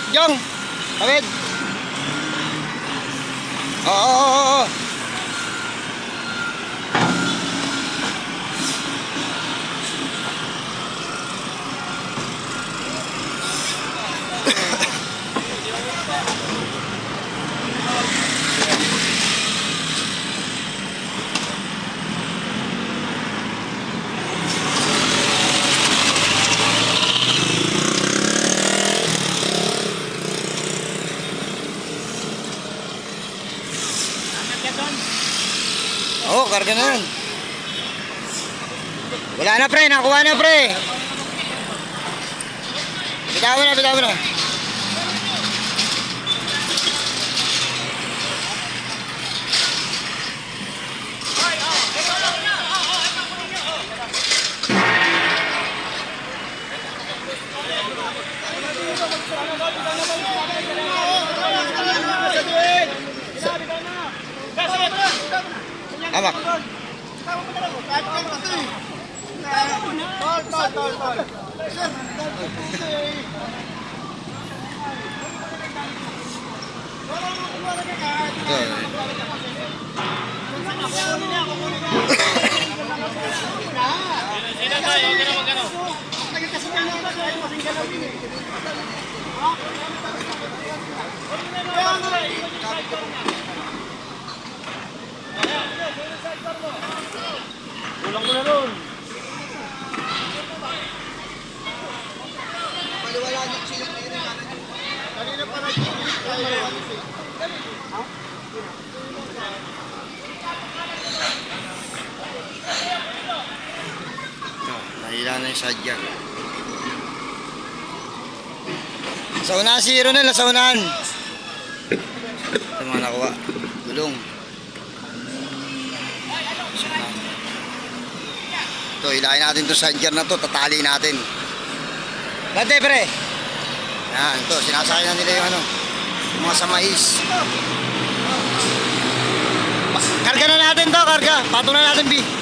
Jong. Tawid. Oo. Oo, karga na yun. Wala na pre, nakuha na pre. Bitawan na. Amak. Kulang ko na ron. Paliwala niyo sila na yun. Kanina pa Nahila na yung sadya. Sa unahan si Ronel, sa unahan. Ito mga nakuha. Gulong. Ito, ilahin natin ito sa sadya na to. Tatali natin. Bante pre. Yan, ito. Sinasakay na nila yung ano. Yung mga sa mais. Karga na natin to, karga. Pato na natin, B.